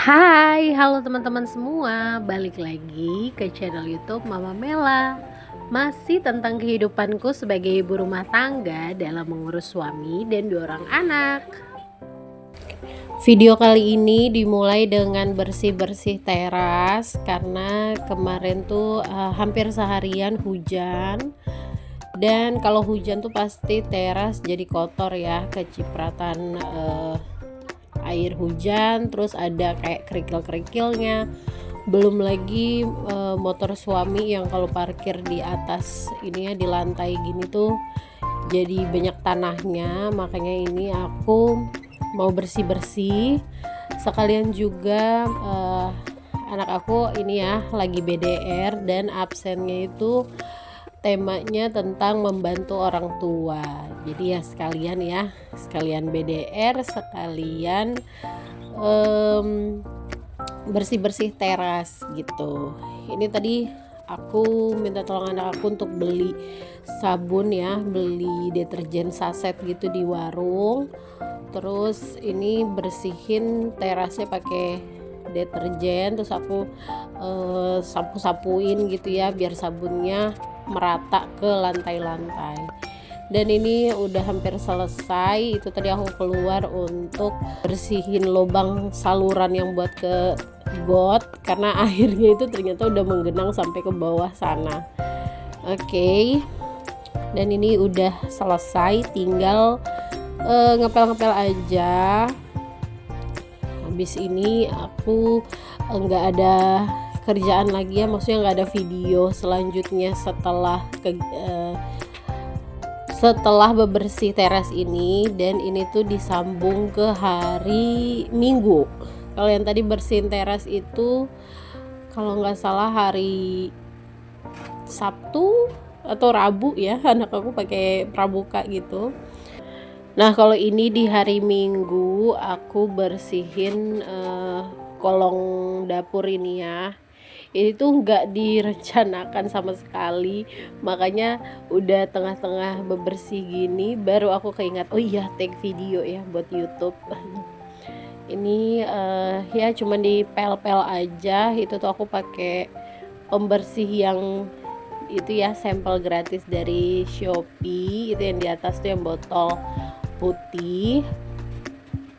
Hai, halo teman-teman semua. Balik lagi ke channel YouTube Mama Mela. Masih tentang kehidupanku sebagai ibu rumah tangga dalam mengurus suami dan 2 orang anak. Video kali ini dimulai dengan bersih-bersih teras karena kemarin tuh hampir seharian hujan. Dan kalau hujan tuh pasti teras jadi kotor ya, kecipratan air hujan, terus ada kayak kerikil-kerikilnya. Belum lagi motor suami yang kalau parkir di atas ini ya, di lantai gini tuh jadi banyak tanahnya. Makanya ini aku mau bersih-bersih. Sekalian juga anak aku ini ya lagi BDR dan absennya itu temanya tentang membantu orang tua. Jadi ya sekalian BDR, sekalian bersih-bersih teras gitu. Ini tadi aku minta tolong anak aku untuk beli sabun ya, beli deterjen saset gitu di warung. Terus ini bersihin terasnya pakai deterjen, terus aku sapu-sapuin gitu ya biar sabunnya merata ke lantai-lantai. Dan ini udah hampir selesai. Itu tadi aku keluar untuk bersihin lubang saluran yang buat ke got karena airnya itu ternyata udah menggenang sampai ke bawah sana. Oke. Dan ini udah selesai, tinggal ngepel-ngepel aja. Habis ini aku nggak ada kerjaan lagi ya, maksudnya nggak ada video selanjutnya setelah bebersih teras ini. Dan ini tuh disambung ke hari Minggu. Kalau yang tadi bersihin teras itu kalau nggak salah hari Sabtu atau Rabu ya, anak aku pakai pramuka gitu. Nah kalau ini di hari Minggu aku bersihin kolong dapur ini ya. Ini tuh nggak direncanakan sama sekali, makanya udah tengah-tengah bebersih gini baru aku keingat, oh iya take video ya buat YouTube. Ini ya cuman dipel-pel aja. Itu tuh aku pakai pembersih yang itu ya, sampel gratis dari Shopee. Itu yang di atas tuh yang botol putih.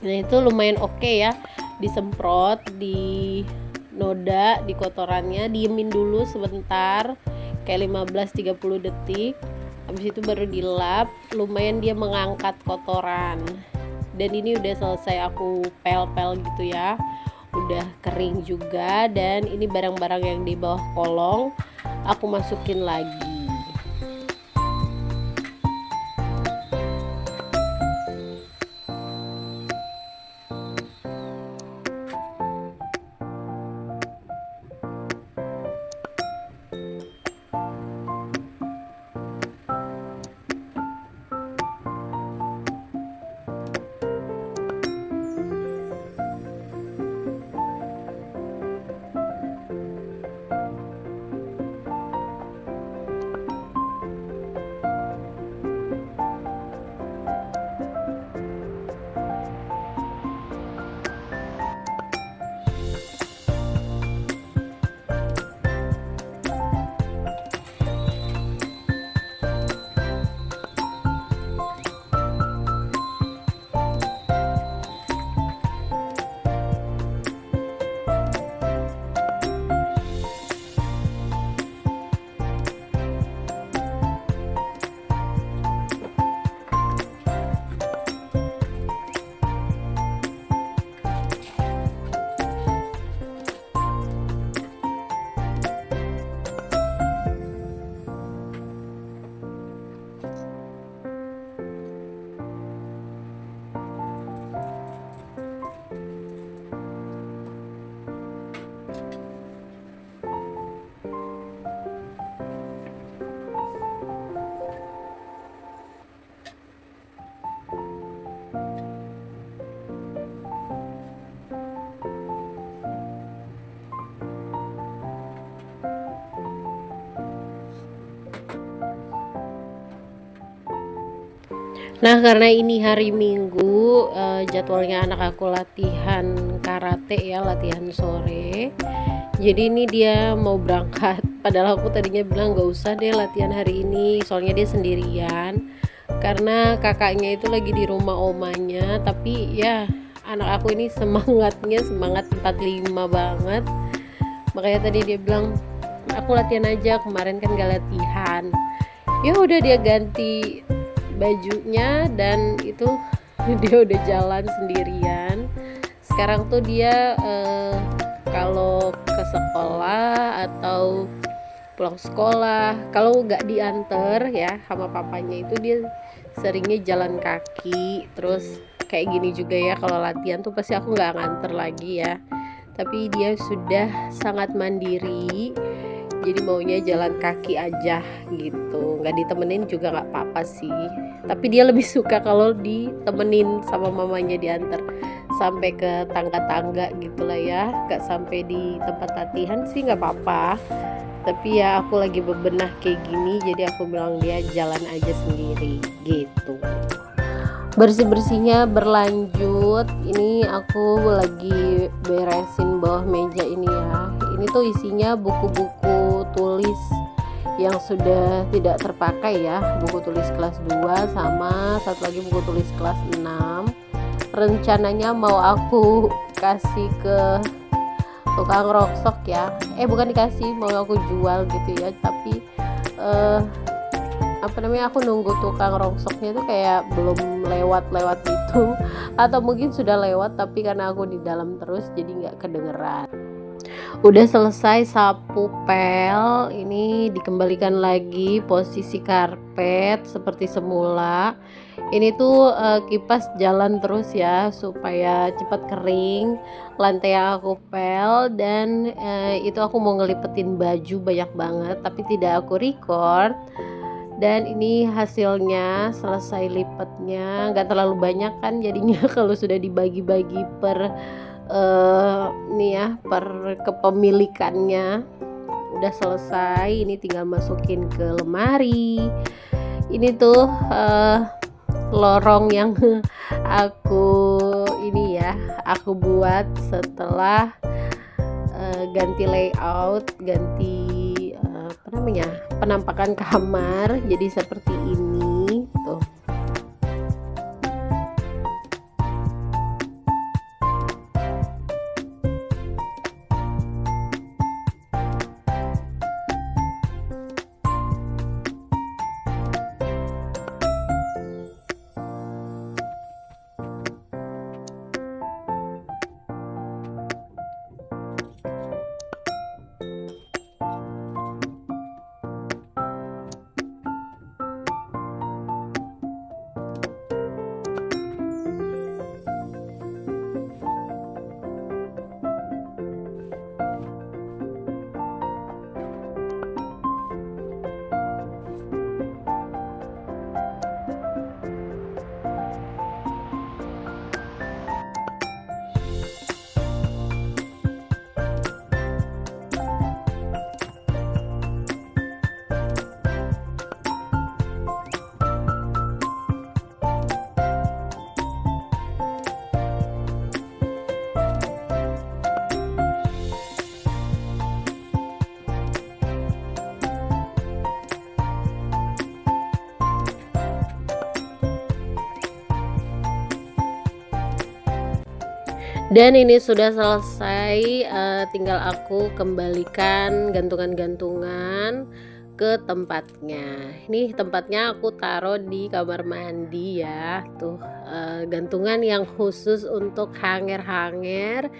Nah itu lumayan oke ya, disemprot di noda di kotorannya, diemin dulu sebentar kayak 15-30 detik. Habis itu baru dilap, lumayan dia mengangkat kotoran. Dan ini udah selesai aku pel-pel gitu ya, udah kering juga. Dan ini barang-barang yang di bawah kolong aku masukin lagi. Nah, karena ini hari Minggu, jadwalnya anak aku latihan karate ya, latihan sore. Jadi ini dia mau berangkat. Padahal aku tadinya bilang nggak usah deh latihan hari ini, soalnya dia sendirian. Karena kakaknya itu lagi di rumah omanya, tapi ya anak aku ini semangatnya semangat 45 banget. Makanya tadi dia bilang, aku latihan aja, kemarin kan gak latihan. Ya udah dia ganti bajunya dan itu dia udah jalan sendirian. Sekarang tuh dia kalau ke sekolah atau pulang sekolah, kalau nggak diantar ya sama papanya, itu dia seringnya jalan kaki. Terus kayak gini juga ya, kalau latihan tuh pasti aku nggak nganter lagi ya, tapi dia sudah sangat mandiri, jadi maunya jalan kaki aja gitu. Nggak ditemenin juga nggak apa-apa sih, tapi dia lebih suka kalau ditemenin sama mamanya, diantar sampai ke tangga-tangga gitulah ya. Nggak sampai di tempat latihan sih nggak apa-apa, tapi ya aku lagi bebenah kayak gini, jadi aku bilang dia jalan aja sendiri gitu. Bersih-bersihnya berlanjut. Ini aku lagi beresin bawah meja ini ya. Ini tuh isinya buku-buku tulis yang sudah tidak terpakai ya, buku tulis kelas 2 sama satu lagi buku tulis kelas 6. Rencananya mau aku kasih ke tukang roksok ya, bukan dikasih, mau aku jual gitu ya. Tapi aku nunggu tukang rongsoknya tuh kayak belum lewat gitu, atau mungkin sudah lewat tapi karena aku di dalam terus jadi nggak kedengeran. Udah selesai sapu pel, ini dikembalikan lagi posisi karpet seperti semula. Ini tuh kipas jalan terus ya supaya cepat kering lantai yang aku pel. Dan itu aku mau ngelipetin baju banyak banget tapi tidak aku record. Dan ini hasilnya, selesai lipatnya, nggak terlalu banyak kan jadinya kalau sudah dibagi-bagi per per kepemilikannya. Udah selesai, ini tinggal masukin ke lemari. Ini tuh lorong yang aku buat setelah ganti layout, ganti penampakan kamar jadi seperti ini tuh. Dan ini sudah selesai, tinggal aku kembalikan gantungan-gantungan ke tempatnya. Ini tempatnya aku taruh di kamar mandi ya. Tuh gantungan yang khusus untuk hanger-hanger.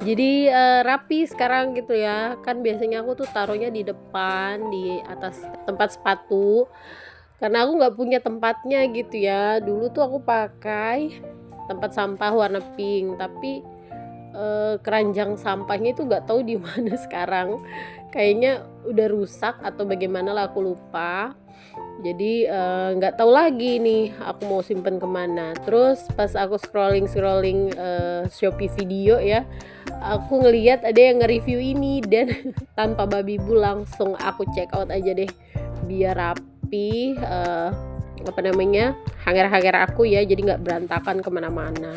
Jadi rapi sekarang gitu ya. Kan biasanya aku tuh taruhnya di depan, di atas tempat sepatu. Karena aku nggak punya tempatnya gitu ya. Dulu tuh aku pakai tempat sampah warna pink, tapi keranjang sampahnya itu nggak tahu di mana sekarang, kayaknya udah rusak atau bagaimana lah, aku lupa. Jadi nggak tahu lagi nih aku mau simpen kemana. Terus pas aku scrolling Shopee video ya, aku ngelihat ada yang nge-review ini dan tanpa babi bu langsung aku check out aja deh biar rapi. apa namanya, hanger-hanger aku ya, jadi nggak berantakan kemana-mana.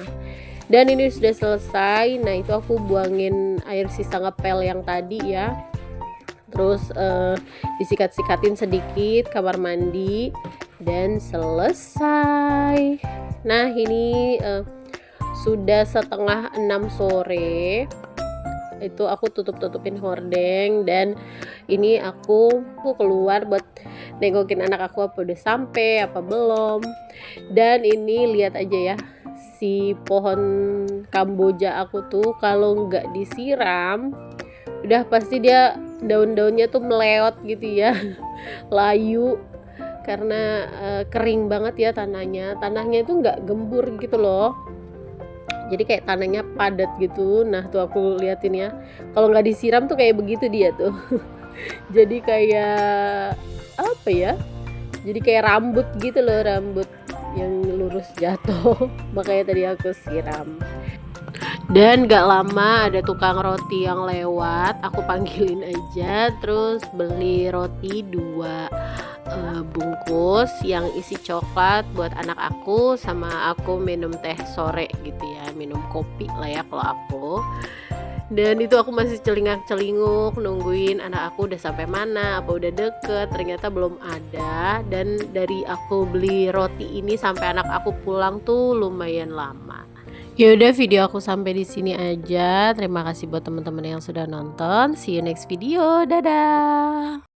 Dan ini sudah selesai. Nah itu aku buangin air sisa ngepel yang tadi ya, terus disikat-sikatin sedikit kamar mandi dan selesai. Nah ini sudah setengah 6 sore. Itu aku tutupin hordeng, dan ini aku keluar buat nengokin anak aku apa udah sampai apa belum. Dan ini lihat aja ya, si pohon kamboja aku tuh kalau nggak disiram udah pasti dia daun-daunnya tuh meleot gitu ya layu, karena kering banget ya tanahnya itu nggak gembur gitu loh, jadi kayak tanahnya padat gitu. Nah tuh aku liatin ya, kalau nggak disiram tuh kayak begitu dia tuh jadi kayak apa ya, jadi kayak rambut gitu loh, rambut yang lurus jatuh makanya tadi aku siram. Dan gak lama ada tukang roti yang lewat, aku panggilin aja, terus beli roti 2 bungkus yang isi coklat buat anak aku, sama aku minum teh sore gitu ya, minum kopi lah ya kalau aku. Dan itu aku masih celingak-celinguk nungguin anak aku udah sampai mana, apa udah deket, ternyata belum ada. Dan dari aku beli roti ini sampai anak aku pulang tuh lumayan lama. Ya udah, video aku sampai di sini aja. Terima kasih buat teman-teman yang sudah nonton. See you next video. Dadah.